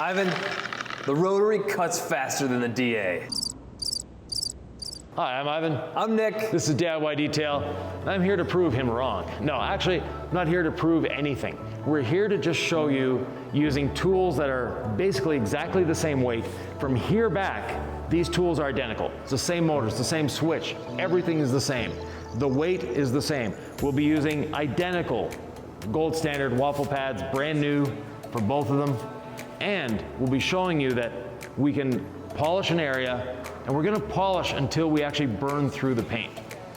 Ivan, the rotary cuts faster than the DA. Hi, I'm Ivan. I'm Nick. This is DIY Detail. I'm here to prove him wrong. No, actually, I'm not here to prove anything. We're here to just show you using tools that are basically exactly the same weight. From here back, these tools are identical. It's the same motor, it's the same switch. Everything is the same. The weight is the same. We'll be using identical gold standard waffle pads, brand new for both of them. And we'll be showing you that we can polish an area, and we're gonna polish until we actually burn through the paint.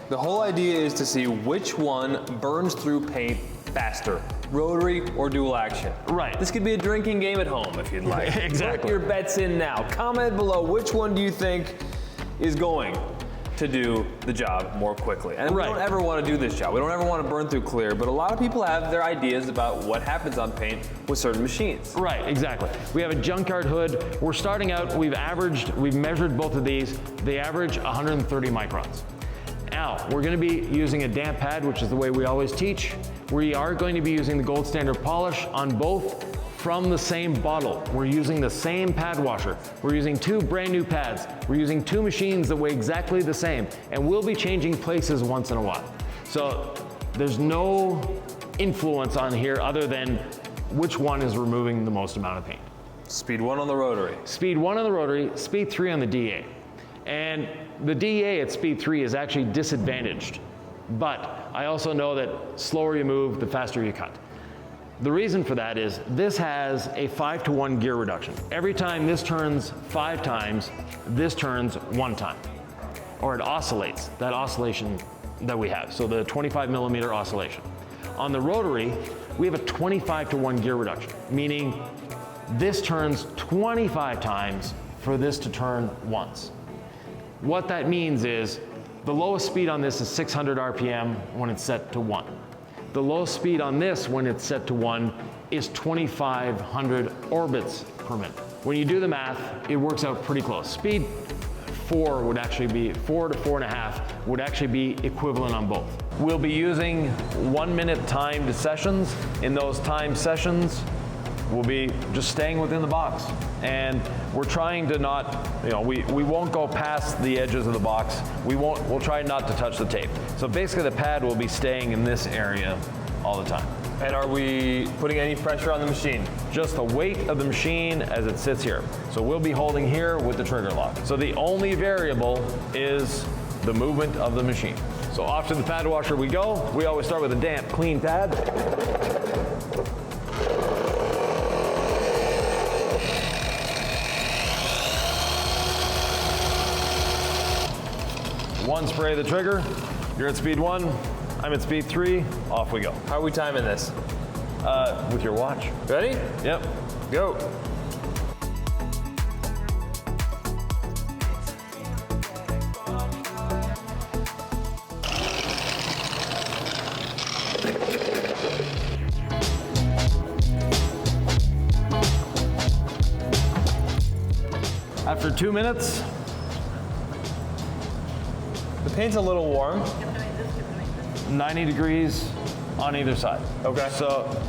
The whole idea is to see which one burns through paint faster, rotary or dual action. Right. This could be a drinking game at home if you'd like. Exactly. Put your bets in now. Comment below which one do you think is going to do the job more quickly. And we don't ever want to do this job. We don't ever want to burn through clear, but a lot of people have their ideas about what happens on paint with certain machines. Right, exactly. We have a junkyard hood. We're starting out, we've measured both of these. They average 130 microns. Now, we're going to be using a damp pad, which is the way we always teach. We are going to be using the gold standard polish on both from the same bottle. We're using the same pad washer. We're using 2 brand new pads. We're using 2 machines that weigh exactly the same, and we'll be changing places once in a while. So there's no influence on here other than which one is removing the most amount of paint. Speed 1 on the rotary. Speed 1 on the rotary, speed 3 on the DA. And the DA at speed 3 is actually disadvantaged. But I also know that slower you move, the faster you cut. The reason for that is this has a 5-to-1 gear reduction. Every time this turns 5 times, this turns 1 time. Or it oscillates, that oscillation that we have. So the 25 millimeter oscillation. On the rotary, we have a 25-to-1 gear reduction, meaning this turns 25 times for this to turn once. What that means is the lowest speed on this is 600 RPM when it's set to 1. The lowest speed on this when it's set to 1 is 2,500 orbits per minute. When you do the math, it works out pretty close. Speed 4 would actually be, 4 to 4.5 would actually be equivalent on both. We'll be using 1-minute timed sessions. In those timed sessions, we'll be just staying within the box. And we're trying to not, we won't go past the edges of the box. We'll try not to touch the tape. So basically the pad will be staying in this area all the time. And are we putting any pressure on the machine? Just the weight of the machine as it sits here. So we'll be holding here with the trigger lock. So the only variable is the movement of the machine. So off to the pad washer we go. We always start with a damp, clean pad. One spray of the trigger, you're at speed 1, I'm at speed 3, off we go. How are we timing this? With your watch. Ready? Yep. Go. After 2 minutes, the paint's a little warm. 90 degrees on either side. Okay. So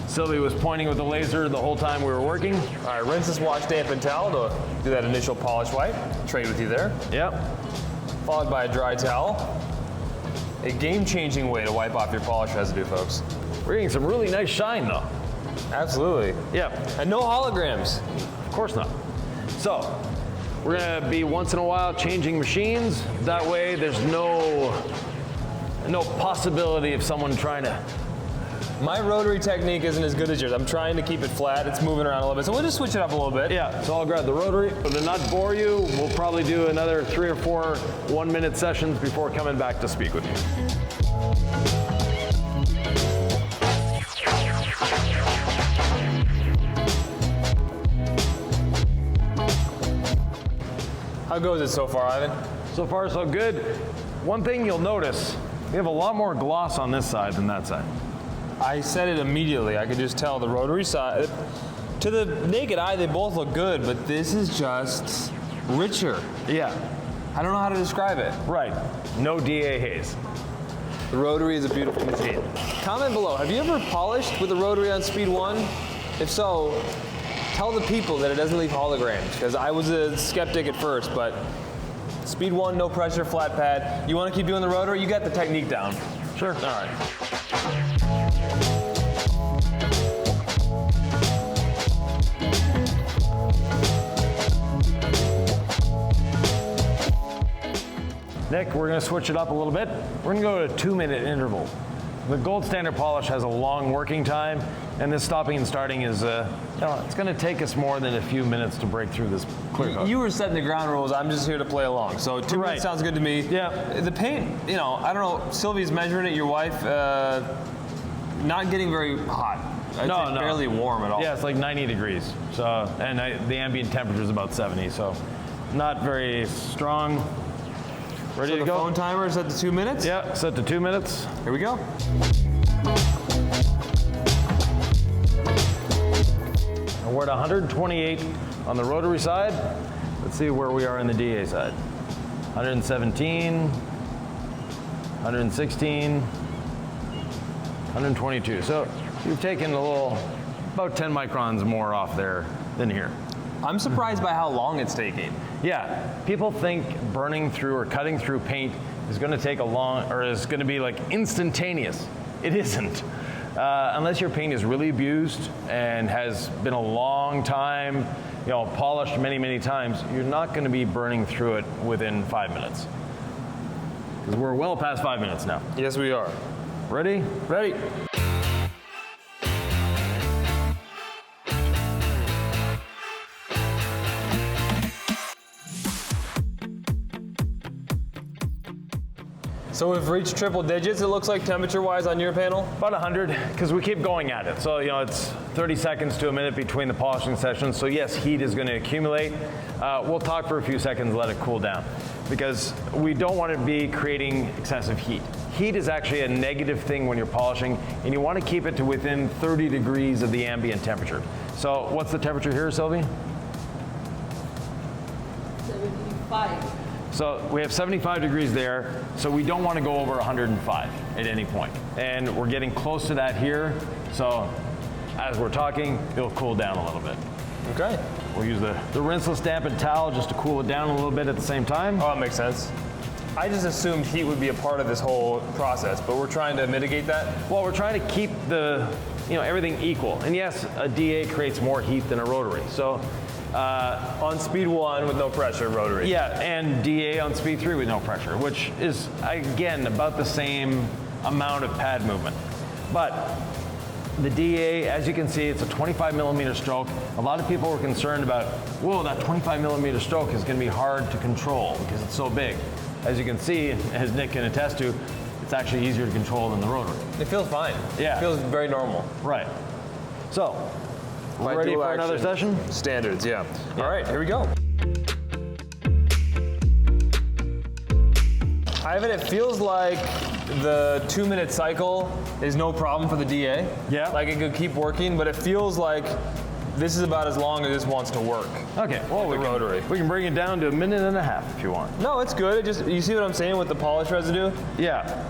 Sylvie was pointing with the laser the whole time we were working. All right, rinse this wash damp and towel to do that initial polish wipe. Trade with you there. Yep. Followed by a dry towel. A game-changing way to wipe off your polish residue, folks. We're getting some really nice shine though. Absolutely. Yep. And no holograms. Of course not. So, we're gonna be once in a while changing machines. That way there's no possibility of someone trying to. My rotary technique isn't as good as yours. I'm trying to keep it flat. It's moving around a little bit. So we'll just switch it up a little bit. Yeah, so I'll grab the rotary. But to not bore you, we'll probably do another 3 or 4 1-minute sessions before coming back to speak with you. How goes it so far, Ivan? So far, so good. One thing you'll notice, we have a lot more gloss on this side than that side. I said it immediately. I could just tell the rotary side. To the naked eye, they both look good, but this is just richer. Yeah. I don't know how to describe it. Right. No DA haze. The rotary is a beautiful machine. Comment below, have you ever polished with a rotary on speed 1? If so, tell the people that it doesn't leave holograms, because I was a skeptic at first, but speed 1, no pressure, flat pad. You want to keep doing the rotary? You got the technique down. Sure. All right. Nick, we're going to switch it up a little bit. We're going to go to a 2-minute interval. The gold standard polish has a long working time, and this stopping and starting is, it's going to take us more than a few minutes to break through this clear coat. You were setting the ground rules. I'm just here to play along. So 2 minutes sounds good to me. Yeah. The paint, I don't know. Sylvie's measuring it. Your wife, not getting very hot. I'd say barely warm at all. Yeah, it's like 90 degrees. So, and the ambient temperature is about 70. So, not very strong. Ready to go? The phone timer is set to 2 minutes? Yeah, set to 2 minutes. Here we go. And we're at 128 on the rotary side. Let's see where we are in the DA side. 117, 116, 122. So you've taken about 10 microns more off there than here. I'm surprised by how long it's taking. Yeah, people think burning through or cutting through paint is going to take is going to be like instantaneous. It isn't. Unless your paint is really abused and has been a long time, polished many, many times, you're not going to be burning through it within 5 minutes. Because we're well past 5 minutes now. Yes, we are. Ready? Ready. So we've reached triple digits, it looks like, temperature-wise on your panel? About 100, because we keep going at it. So, it's 30 seconds to a minute between the polishing sessions. So yes, heat is going to accumulate. We'll talk for a few seconds, let it cool down, because we don't want to be creating excessive heat. Heat is actually a negative thing when you're polishing, and you want to keep it to within 30 degrees of the ambient temperature. So what's the temperature here, Sylvie? 75. So we have 75 degrees there, so we don't want to go over 105 at any point. And we're getting close to that here, so as we're talking, it'll cool down a little bit. Okay. We'll use the rinseless dampened towel just to cool it down a little bit at the same time. Oh, that makes sense. I just assumed heat would be a part of this whole process, but we're trying to mitigate that? Well, we're trying to keep everything equal. And yes, a DA creates more heat than a rotary. So on speed 1 with no pressure, rotary. Yeah, and DA on speed 3 with no pressure, which is, again, about the same amount of pad movement. But the DA, as you can see, it's a 25 millimeter stroke. A lot of people were concerned about, whoa, that 25 millimeter stroke is going to be hard to control because it's so big. As you can see, as Nick can attest to, it's actually easier to control than the rotary. It feels fine. Yeah. It feels very normal. Right. So, ready for another session? Standards, yeah. All right, here we go. Ivan, it feels like the 2 minute cycle is no problem for the DA. Yeah. Like it could keep working, but it feels like this is about as long as this wants to work. Okay, well, rotary. We can bring it down to 1.5 minutes if you want. No, it's good. You see what I'm saying with the polish residue? Yeah.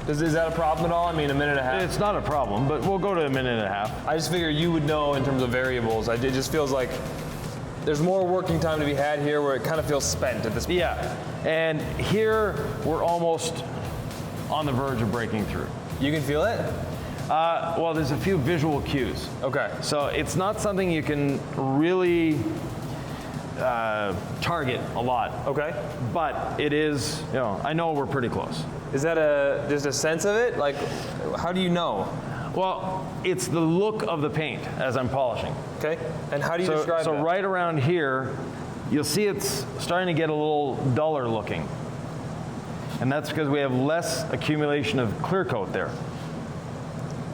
Is that a problem at all? I mean, 1.5 minutes? It's not a problem, but we'll go to 1.5 minutes. I just figure you would know in terms of variables. It just feels like there's more working time to be had here where it kind of feels spent at this point. Yeah, and here we're almost on the verge of breaking through. You can feel it? Well, there's a few visual cues. Okay. So it's not something you can really target a lot. Okay. But it is, I know we're pretty close. Is that just a sense of it? Like, how do you know? Well, it's the look of the paint as I'm polishing. Okay. And how do you describe that? So right around here, you'll see it's starting to get a little duller looking. And that's because we have less accumulation of clear coat there.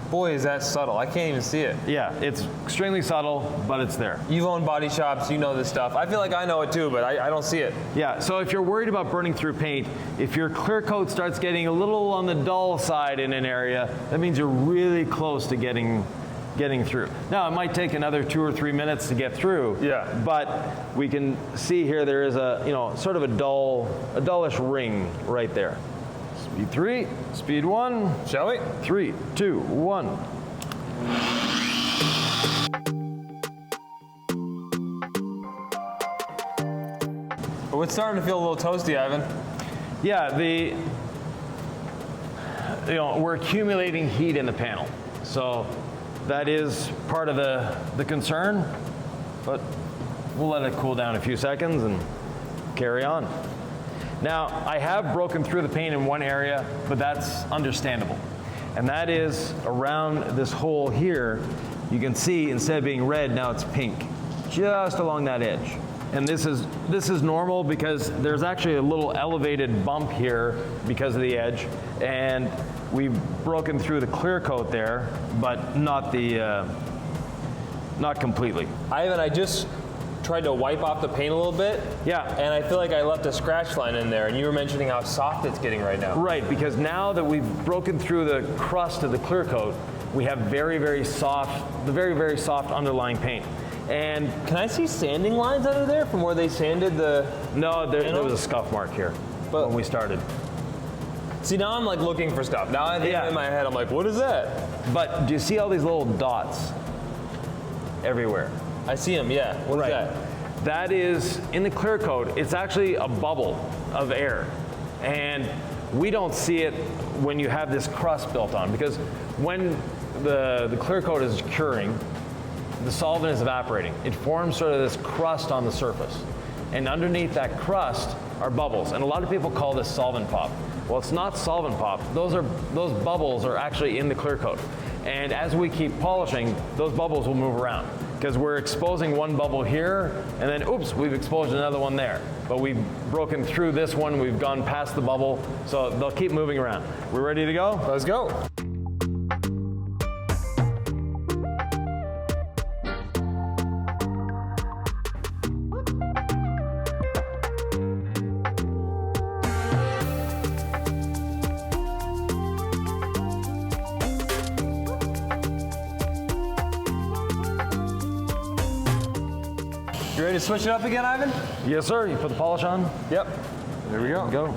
Boy, is that subtle. I can't even see it. Yeah, it's extremely subtle, but it's there. You've owned body shops, you know this stuff. I feel like I know it too, but I don't see it. Yeah, so if you're worried about burning through paint, if your clear coat starts getting a little on the dull side in an area, that means you're really close to getting through. Now, it might take another 2 or 3 minutes to get through. Yeah. But we can see here there is a, sort of a dullish ring right there. Speed 3, speed 1. Shall we? 3, 2, 1. Oh, it's starting to feel a little toasty, Ivan. Yeah, we're accumulating heat in the panel. So that is part of the concern, but we'll let it cool down a few seconds and carry on. Now, I have broken through the paint in one area, but that's understandable. And that is around this hole here. You can see instead of being red, now it's pink, just along that edge. And this is normal because there's actually a little elevated bump here because of the edge, and we've broken through the clear coat there, but not completely. Ivan, I just tried to wipe off the paint a little bit. Yeah. And I feel like I left a scratch line in there, and you were mentioning how soft it's getting right now. Right, because now that we've broken through the crust of the clear coat, we have very, very soft underlying paint. And can I see sanding lines under there from where they sanded the... No, there was a scuff mark here when we started. See, now I'm like looking for stuff. Now I think in my head, I'm like, what is that? But do you see all these little dots everywhere? I see them, yeah. What is that? That is, in the clear coat, it's actually a bubble of air. And we don't see it when you have this crust built on, because when the clear coat is curing, the solvent is evaporating. It forms sort of this crust on the surface. And underneath that crust are bubbles. And a lot of people call this solvent pop. Well, it's not solvent pop. Those bubbles are actually in the clear coat. And as we keep polishing, those bubbles will move around, because we're exposing one bubble here, and then, oops, we've exposed another one there. But we've broken through this one, we've gone past the bubble, so they'll keep moving around. We're ready to go? Let's go. You ready to switch it up again, Ivan? Yes, sir. You put the polish on? Yep. There we go. Go.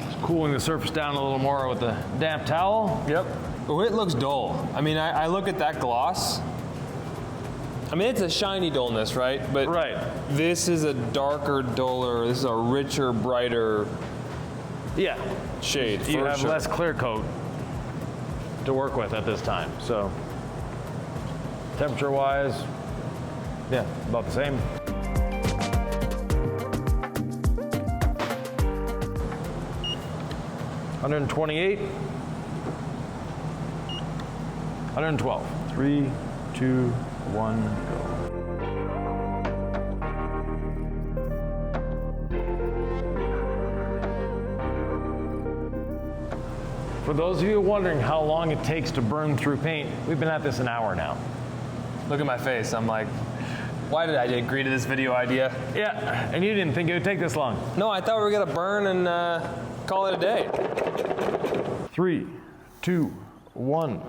Just cooling the surface down a little more with the damp towel. Yep. Oh, it looks dull. I mean, I look at that gloss. I mean, it's a shiny dullness, right? But this is a darker, duller, this is a richer, brighter shade. You have less clear coat to work with at this time. So temperature wise, about the same. $128, $112. 3, 2, 1, go. For those of you wondering how long it takes to burn through paint, we've been at this an hour now. Look at my face. I'm like, why did I agree to this video idea? Yeah, and you didn't think it would take this long. No, I thought we were gonna burn and call it a day. 3, 2, 1.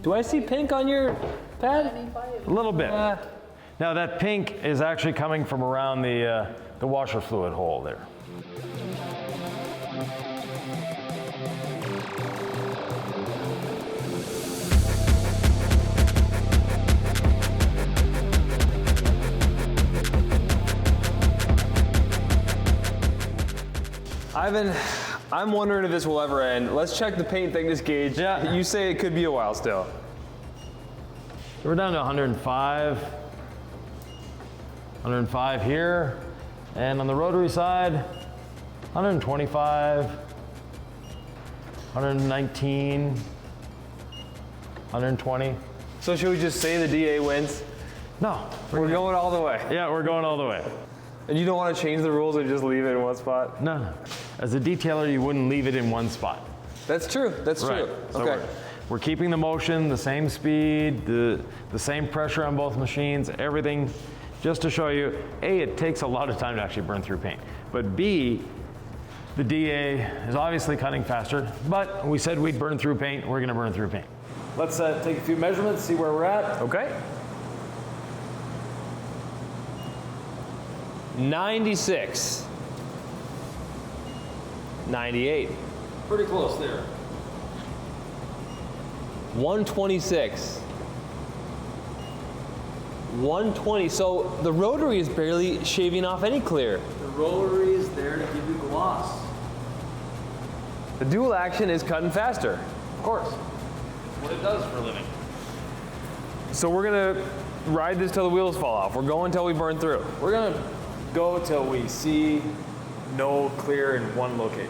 Do I see pink on your pad? A little bit. Now that pink is actually coming from around the washer fluid hole there. Ivan, I'm wondering if this will ever end. Let's check the paint thickness gauge. Yeah. You say it could be a while still. We're down to 105. 105 here. And on the rotary side, 125, 119, 120. So should we just say the DA wins? No. We're going all the way. Yeah, we're going all the way. And you don't want to change the rules and just leave it in one spot? No. As a detailer, you wouldn't leave it in one spot. That's true. That's true. So okay. We're keeping the motion, the same speed, the same pressure on both machines, everything, just to show you, A, it takes a lot of time to actually burn through paint, but B, The DA is obviously cutting faster, but we said we'd burn through paint. We're gonna burn through paint. Let's take a few measurements, see where we're at. Okay. 96. 98. Pretty close there. 126. 120. So the rotary is barely shaving off any clear. The rotary is there to give you gloss. The dual action is cutting faster. Of course. That's what it does for a living. So we're gonna ride this till the wheels fall off. We're going till we burn through. We're gonna go till we see no clear in one location.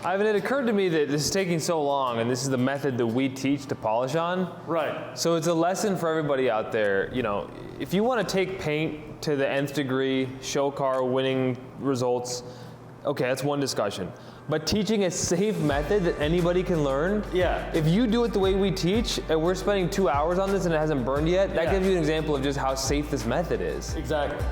Ivan, it occurred to me that this is taking so long, and this is the method that we teach to polish on. Right. So it's a lesson for everybody out there. You know, if you want to take paint to the nth degree, show car winning results, okay, that's one discussion. But teaching a safe method that anybody can learn, Yeah. if you do it the way we teach, and we're spending 2 hours on this and it hasn't burned yet, that Yeah. gives you an example of just how safe this method is. Exactly.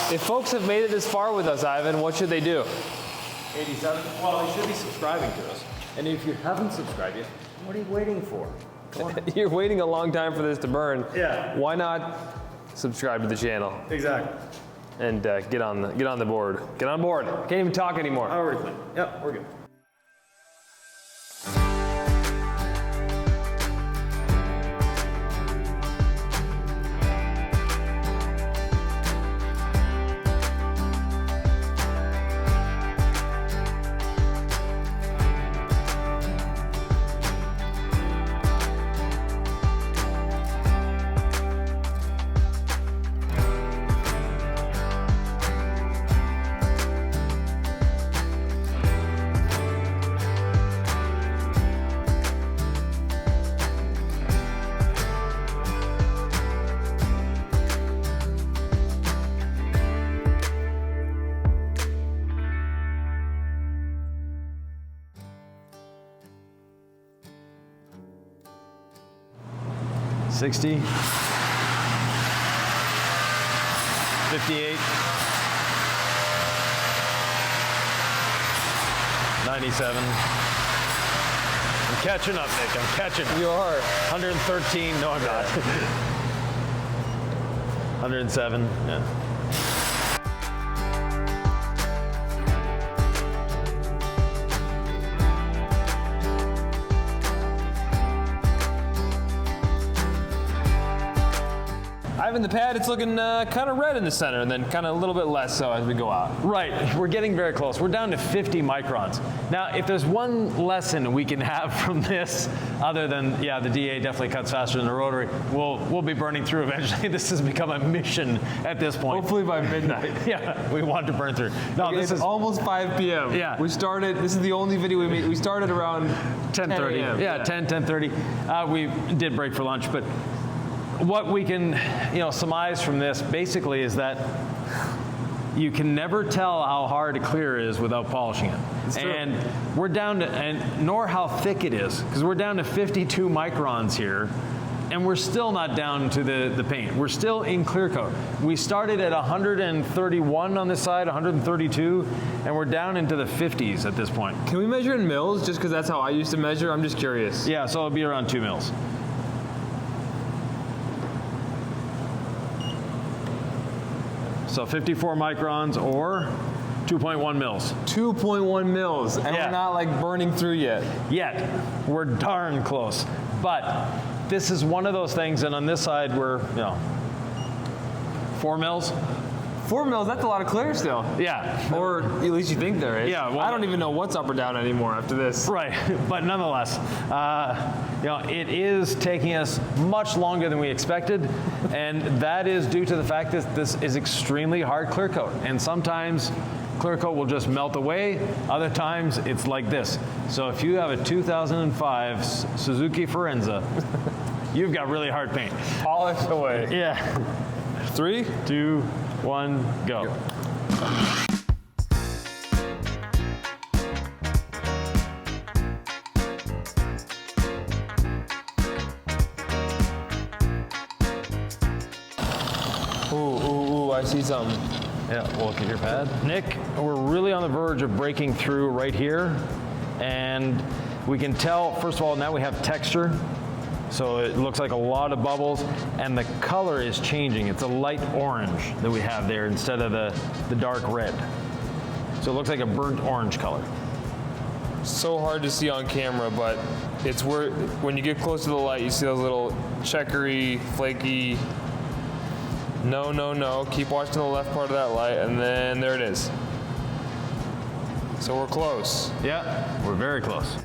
If folks have made it this far with us, Ivan, what should they do? 87. Well, you should be subscribing to us. And if you haven't subscribed yet, what are you waiting for? You're waiting a long time for this to burn. Yeah. Why not subscribe to the channel Exactly. and get on the board? Get on board. Can't even talk anymore. How are we clean? Yep, we're good. $60, $58, $97. I'm catching up, Nick. I'm catching up. You are. 113. No, I'm not. 107. Yeah. Ivan, the pad, it's looking kind of red in the center and then kind of a little bit less so as we go out. Right, we're getting very close. We're down to 50 microns. Now, if there's one lesson we can have from this, other than, yeah, the DA definitely cuts faster than the rotary, we'll be burning through eventually. This has become a mission at this point. Hopefully by midnight. Yeah, we want to burn through. No, Okay, this it's is almost 5 p.m. Yeah. We started, this is the only video we made. We started around 10:30. 10 Yeah, 10:30. We did break for lunch, but what we can, surmise from this basically is that you can never tell how hard a clear is without polishing it. And we're down to, nor how thick it is, because we're down to 52 microns here, and we're still not down to the paint. We're still in clear coat. We started at 131 on this side, 132, and we're down into the 50s at this point. Can we measure in mils, just because that's how I used to measure? I'm just curious. Yeah, so it'll be around 2 mils. So 54 microns or 2.1 mils. 2.1 mils, and Yeah. we're not like burning through yet. Yet, we're darn close. But this is one of those things, and on this side we're, 4 mils. 4 mils, that's a lot of clear still. Yeah. Or at least you think there is. Yeah, well, I don't even know what's up or down anymore after this. Right, but nonetheless, it is taking us much longer than we expected, and that is due to the fact that this is extremely hard clear coat, and sometimes clear coat will just melt away, other times it's like this. So if you have a 2005 Suzuki Forenza, you've got really hard paint. Polish away. Yeah. 3, 2, 1, go. Ooh, I see something. Yeah, we'll look at your pad. Nick, we're really on the verge of breaking through right here. And we can tell, first of all, now we have texture. So it looks like a lot of bubbles, and the color is changing. It's a light orange that we have there instead of the dark red. So it looks like a burnt orange color. So hard to see on camera, but it's where, when you get close to the light, you see those little checkery, flaky. No. Keep watching the left part of that light, and then there it is. So we're close. Yeah, we're very close.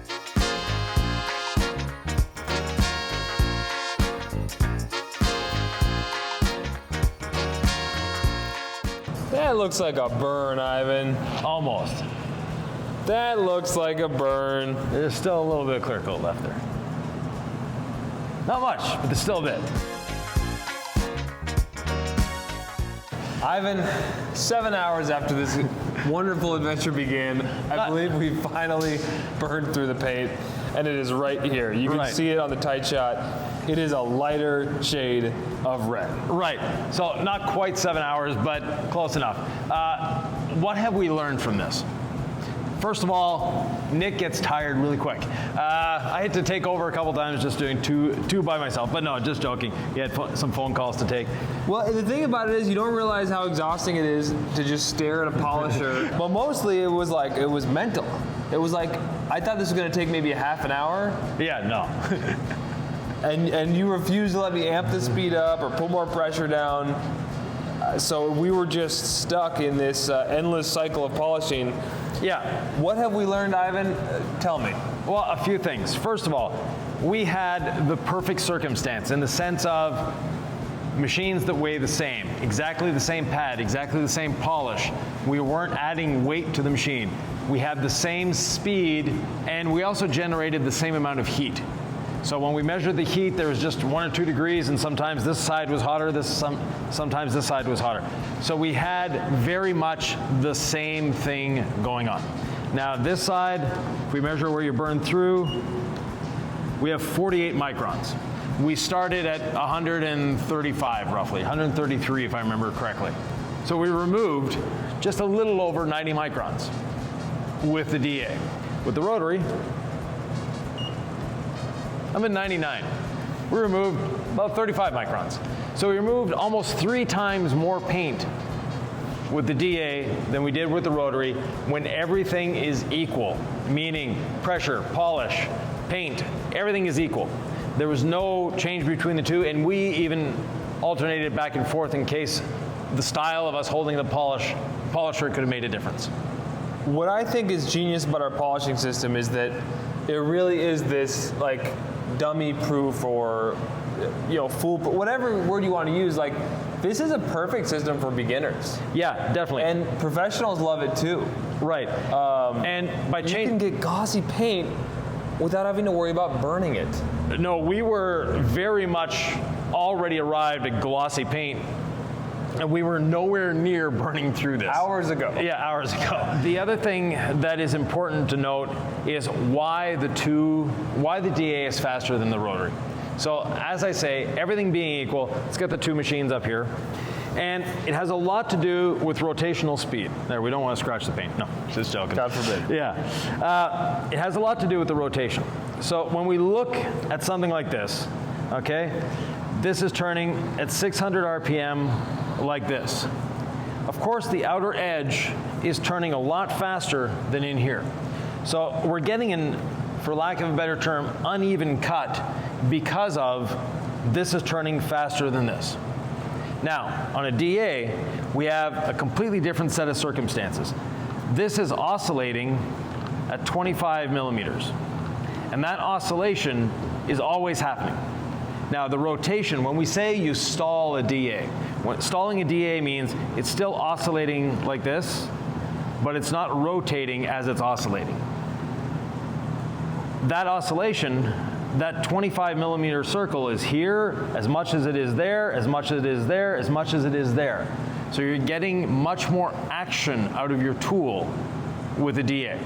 That looks like a burn, Ivan. Almost. That looks like a burn. There's still a little bit of clear coat left there. Not much, but there's still a bit. Ivan, 7 hours after this wonderful adventure began, I believe we finally burned through the paint, and it is right here. You can see it on the tight shot. It is a lighter shade of red. Right, so not quite 7 hours, but close enough. What have we learned from this? First of all, Nick gets tired really quick. I had to take over a couple times just doing two by myself, but no, just joking. He had some phone calls to take. Well, the thing about it is you don't realize how exhausting it is to just stare at a polisher. But mostly it was mental. It was like, I thought this was gonna take maybe a half an hour. Yeah, no. and you refused to let me amp the speed up or put more pressure down. So we were just stuck in this endless cycle of polishing. Yeah. What have we learned, Ivan? Tell me. Well, a few things. First of all, we had the perfect circumstance in the sense of machines that weigh the same, exactly the same pad, exactly the same polish. We weren't adding weight to the machine. We had the same speed, and we also generated the same amount of heat. So when we measured the heat, there was just 1 or 2 degrees, and sometimes this side was hotter, sometimes this side was hotter. So we had very much the same thing going on. Now this side, if we measure where you burn through, we have 48 microns. We started at 135 roughly, 133 if I remember correctly. So we removed just a little over 90 microns with the DA. With the rotary, I'm at 99. We removed about 35 microns. So we removed almost 3 times more paint with the DA than we did with the rotary when everything is equal, meaning pressure, polish, paint, everything is equal. There was no change between the two, and we even alternated back and forth in case the style of us holding the polisher could have made a difference. What I think is genius about our polishing system is that it really is this like dummy proof or fool, whatever word you want to use, like this is a perfect system for beginners. Yeah, definitely. And professionals love it too. Right. And by you can get glossy paint without having to worry about burning it. No, we were very much already arrived at glossy paint, and we were nowhere near burning through this. Hours ago. Yeah, hours ago. The other thing that is important to note is why the DA is faster than the rotary. So as I say, everything being equal, let's get the 2 machines up here. And it has a lot to do with rotational speed. There, we don't want to scratch the paint. No, just joking. God forbid. Yeah. It has a lot to do with the rotation. So when we look at something like this, okay, this is turning at 600 RPM like this. Of course, the outer edge is turning a lot faster than in here. So we're getting an, for lack of a better term, uneven cut because of this is turning faster than this. Now, on a DA, we have a completely different set of circumstances. This is oscillating at 25 millimeters. And that oscillation is always happening. Now, the rotation, when we say you stall a DA, stalling a DA means it's still oscillating like this, but it's not rotating as it's oscillating. That oscillation, that 25 millimeter circle is here as much as it is there, as much as it is there, as much as it is there. So you're getting much more action out of your tool with a DA.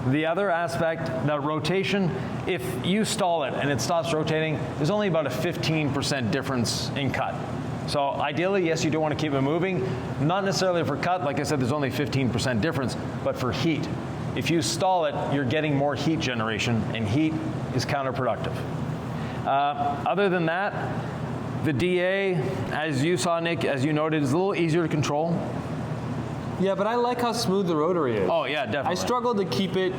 The other aspect, that rotation, if you stall it and it stops rotating, there's only about a 15% difference in cut. So ideally, yes, you do want to keep it moving. Not necessarily for cut, like I said, there's only 15% difference, but for heat. If you stall it, you're getting more heat generation, and heat is counterproductive. Other than that, the DA, as you saw, Nick, as you noted, is a little easier to control. Yeah, but I like how smooth the rotary is. Oh yeah, definitely. I struggled to keep it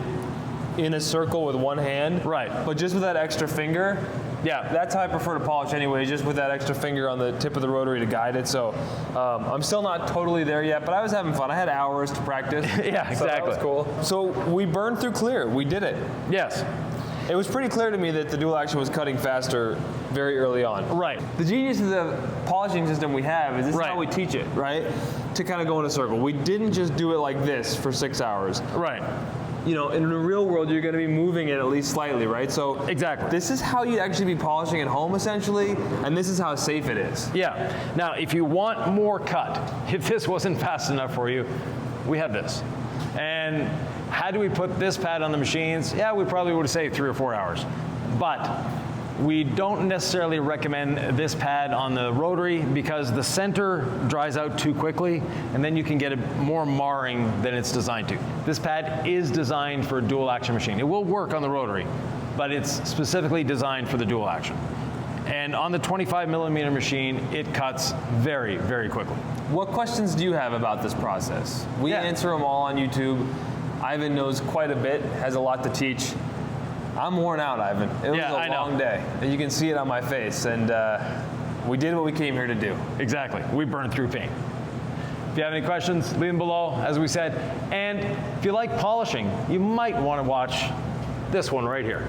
in a circle with one hand. Right. But just with that extra finger, yeah, that's how I prefer to polish anyway, just with that extra finger on the tip of the rotary to guide it. So I'm still not totally there yet, but I was having fun. I had hours to practice. Yeah, exactly. So that was cool. So we burned through clear. We did it. Yes. It was pretty clear to me that the dual action was cutting faster very early on. Right. The genius of the polishing system we have is this is how we teach it, right? To kind of go in a circle. We didn't just do it like this for 6 hours. Right. You know, in the real world, you're going to be moving it at least slightly, right? So exactly. This is how you'd actually be polishing at home, essentially, and this is how safe it is. Yeah. Now, if you want more cut, if this wasn't fast enough for you, we have this. And had we put this pad on the machines, yeah, we probably would have saved 3 or 4 hours. But we don't necessarily recommend this pad on the rotary because the center dries out too quickly, and then you can get more marring than it's designed to. This pad is designed for a dual action machine. It will work on the rotary, but it's specifically designed for the dual action. And on the 25 millimeter machine, it cuts very, very quickly. What questions do you have about this process? We answer them all on YouTube. Ivan knows quite a bit, has a lot to teach. I'm worn out, Ivan. It was a long day, and you can see it on my face, and we did what we came here to do. Exactly. We burned through paint. If you have any questions, leave them below, as we said. And if you like polishing, you might want to watch this one right here.